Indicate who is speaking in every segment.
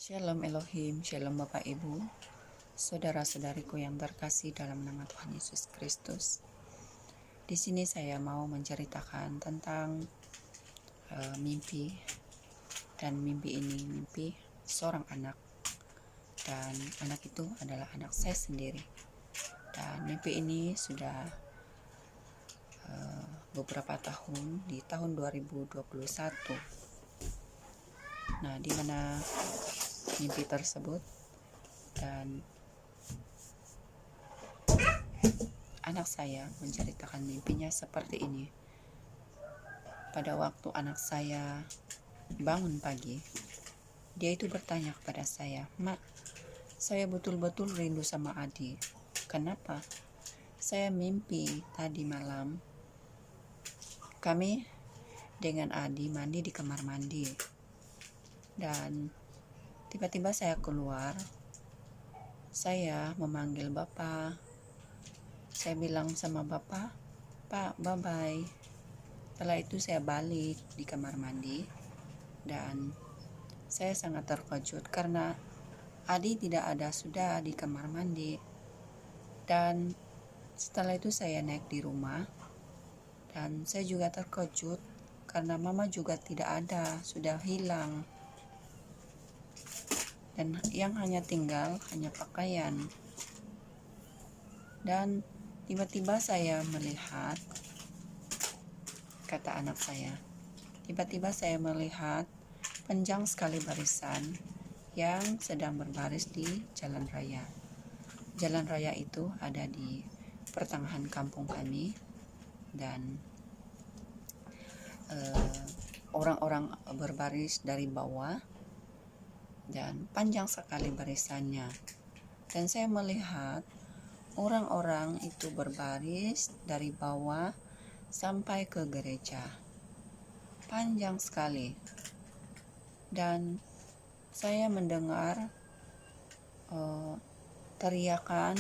Speaker 1: Shalom Elohim, Shalom Bapak Ibu, saudara-saudariku yang terkasih dalam nama Tuhan Yesus Kristus. Di sini saya mau menceritakan tentang mimpi, dan mimpi ini mimpi seorang anak, dan anak itu adalah anak saya sendiri. Dan mimpi ini sudah beberapa tahun, di tahun 2021. Nah, di mana mimpi tersebut, dan anak saya menceritakan mimpinya seperti ini. Pada waktu anak saya bangun pagi, dia itu bertanya kepada saya, "Mak, saya betul-betul rindu sama Adi. Kenapa? Saya mimpi tadi malam kami dengan Adi mandi di kamar mandi. Dan tiba-tiba saya keluar, saya memanggil Bapak. Saya bilang sama Bapak, Pak, bye-bye." Setelah itu saya balik di kamar mandi, dan saya sangat terkejut karena Adi tidak ada sudah di kamar mandi. Dan setelah itu saya naik di rumah, dan saya juga terkejut karena Mama juga tidak ada, sudah hilang. Dan yang hanya tinggal hanya pakaian. Dan tiba-tiba saya melihat, kata anak saya, tiba-tiba saya melihat panjang sekali barisan yang sedang berbaris di jalan raya. Jalan raya itu ada di pertengahan kampung kami, dan orang-orang berbaris dari bawah, dan panjang sekali barisannya. Dan saya melihat orang-orang itu berbaris dari bawah sampai ke gereja, panjang sekali. Dan saya mendengar teriakan,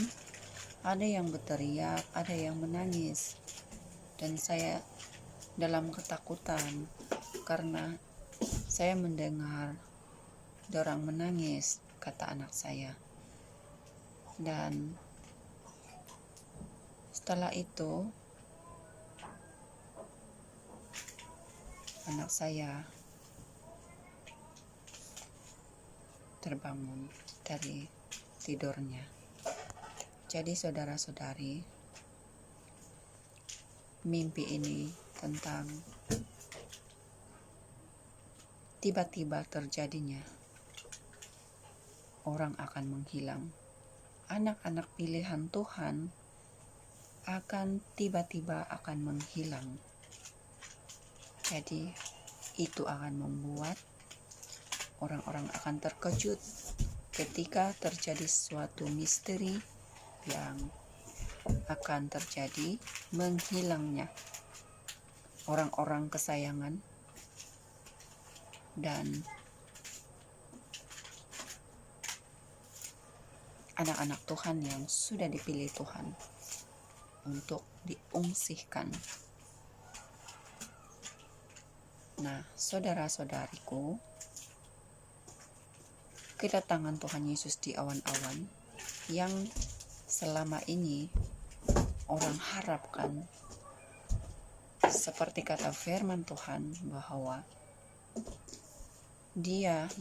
Speaker 1: ada yang berteriak, ada yang menangis. Dan saya dalam ketakutan karena saya mendengar dorang menangis, kata anak saya. Dan setelah itu anak saya terbangun dari tidurnya. Jadi saudara-saudari, mimpi ini tentang tiba-tiba terjadinya orang akan menghilang. Anak-anak pilihan Tuhan akan tiba-tiba akan menghilang. Jadi itu akan membuat orang-orang akan terkejut ketika terjadi suatu misteri yang akan terjadi, menghilangnya orang-orang kesayangan dan anak-anak Tuhan yang sudah dipilih Tuhan untuk diungsihkan. Nah, saudara-saudariku, kedatangan Tuhan Yesus di awan-awan yang selama ini orang harapkan, seperti kata firman Tuhan bahwa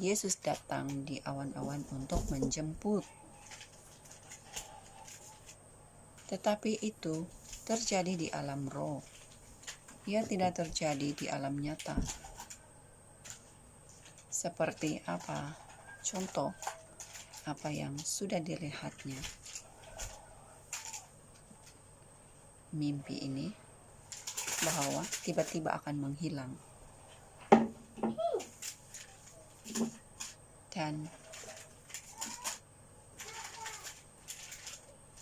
Speaker 1: Yesus datang di awan-awan untuk menjemput. Tetapi itu terjadi di alam roh. Ia tidak terjadi di alam nyata. Seperti apa? Contoh apa yang sudah dilihatnya. Mimpi ini bahwa tiba-tiba akan menghilang. Dan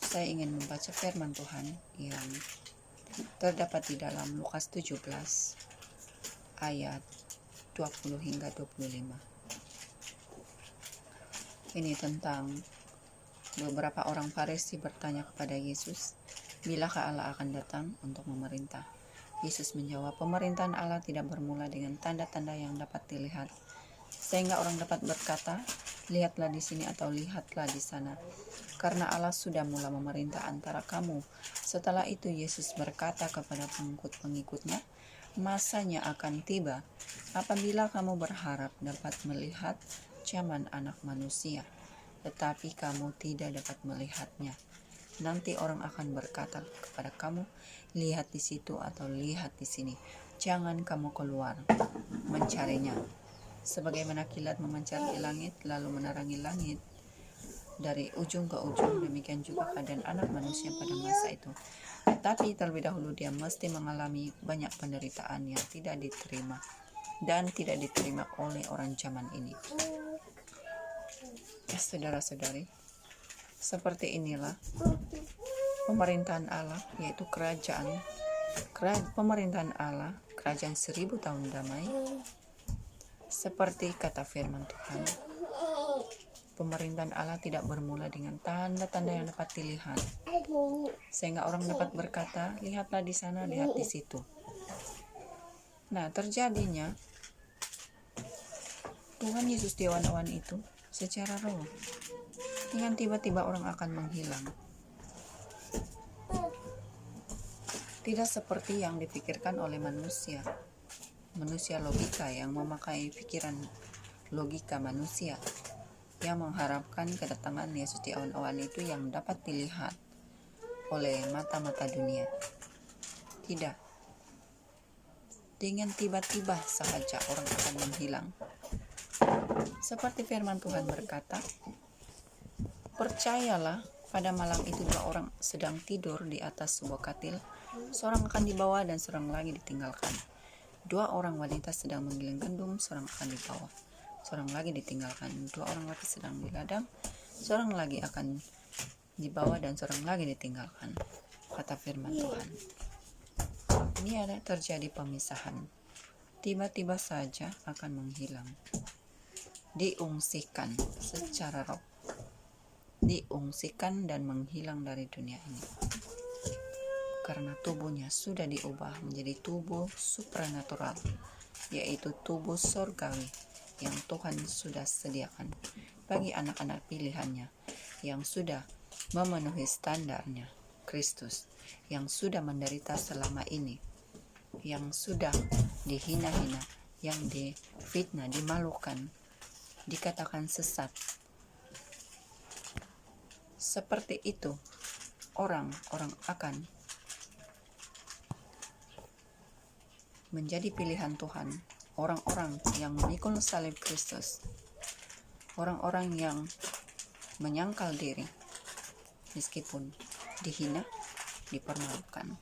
Speaker 1: saya ingin membaca firman Tuhan yang terdapat di dalam Lukas 17 ayat 20 hingga 25. Ini tentang beberapa orang Farisi bertanya kepada Yesus, "Bilakah Allah akan datang untuk memerintah?" Yesus menjawab, "Pemerintahan Allah tidak bermula dengan tanda-tanda yang dapat dilihat sehingga orang dapat berkata, lihatlah di sini atau lihatlah di sana, karena Allah sudah mulai memerintah antara kamu. Setelah itu Yesus berkata kepada pengikut-pengikutnya, masanya akan tiba apabila kamu berharap dapat melihat zaman Anak Manusia, tetapi kamu tidak dapat melihatnya. Nanti orang akan berkata kepada kamu, lihat di situ atau lihat di sini. Jangan kamu keluar mencarinya. Sebagaimana kilat memancar di langit lalu menerangi langit dari ujung ke ujung, demikian juga keadaan Anak Manusia pada masa itu. Tetapi terlebih dahulu dia mesti mengalami banyak penderitaan yang tidak diterima dan tidak diterima oleh orang zaman ini. Ya, saudara-saudari, seperti inilah pemerintahan Allah, yaitu pemerintahan Allah, kerajaan 1000 tahun damai. Seperti kata firman Tuhan, pemerintahan Allah tidak bermula dengan tanda-tanda yang dapat dilihat, sehingga orang dapat berkata, lihatlah di sana, lihat di situ. Nah, terjadinya Tuhan Yesus di awan-awan itu secara roh, dengan tiba-tiba orang akan menghilang. Tidak seperti yang dipikirkan oleh manusia logika yang memakai pikiran logika manusia, yang mengharapkan kedatangan Yesus di awan-awan itu yang dapat dilihat oleh mata-mata dunia. Tidak. Dengan tiba-tiba sahaja orang akan menghilang. Seperti firman Tuhan berkata, percayalah, pada malam itu 2 orang sedang tidur di atas sebuah katil, seorang akan dibawa dan seorang lagi ditinggalkan. 2 orang wanita sedang menggiling gandum, seorang akan dibawa, seorang lagi ditinggalkan. 2 orang laki sedang di ladang, seorang lagi akan dibawa dan seorang lagi ditinggalkan. Kata firman Tuhan. Ini ada terjadi pemisahan. Tiba-tiba saja akan menghilang. Diungsikan secara roh. Diungsikan dan menghilang dari dunia ini. Karena tubuhnya sudah diubah menjadi tubuh supranatural, yaitu tubuh surgawi yang Tuhan sudah sediakan bagi anak-anak pilihannya, yang sudah memenuhi standarnya, Kristus, yang sudah menderita selama ini, yang sudah dihina-hina, yang difitnah, dimalukan, dikatakan sesat. Seperti itu, orang-orang akan menjadi pilihan Tuhan, orang-orang yang memikul salib Kristus, orang-orang yang menyangkal diri meskipun dihina, dipermalukan.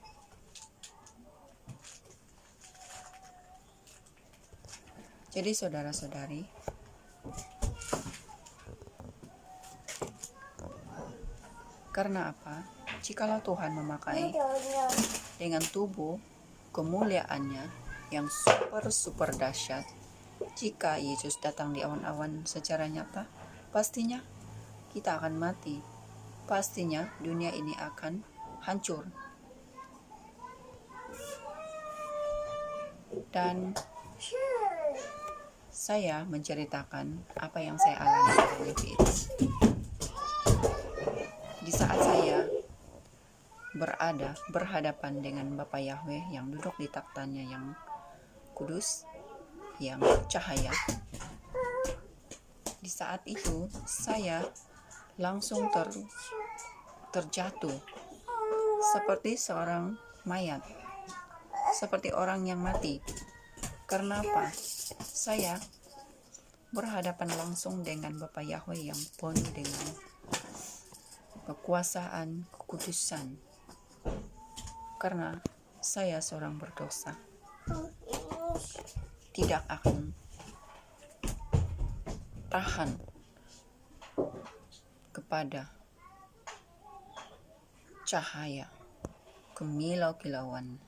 Speaker 1: Jadi saudara-saudari, karena apa? Jikalau Tuhan memakai dengan tubuh kemuliaannya yang super dahsyat, jika Yesus datang di awan-awan secara nyata, pastinya kita akan mati. Pastinya dunia ini akan hancur. Dan saya menceritakan apa yang saya alami pada minggu itu. Di saat saya berhadapan dengan Bapa Yahweh yang duduk di taktanya yang kudus, yang cahaya. Di saat itu saya langsung terjatuh seperti seorang mayat, seperti orang yang mati. Karena apa? Saya berhadapan langsung dengan Bapa Yahweh yang penuh dengan kekuasaan, kekudusan. Karena saya seorang berdosa, tidak akan tahan kepada cahaya kemilau-kilauan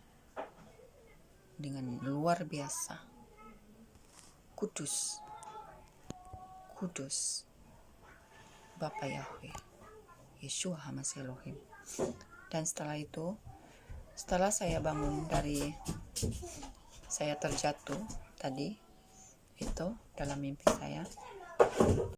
Speaker 1: dengan luar biasa, kudus Bapa Yahweh, Yeshua HaMashiach Elohim. Dan setelah saya bangun dari saya terjatuh tadi, itu dalam mimpi saya.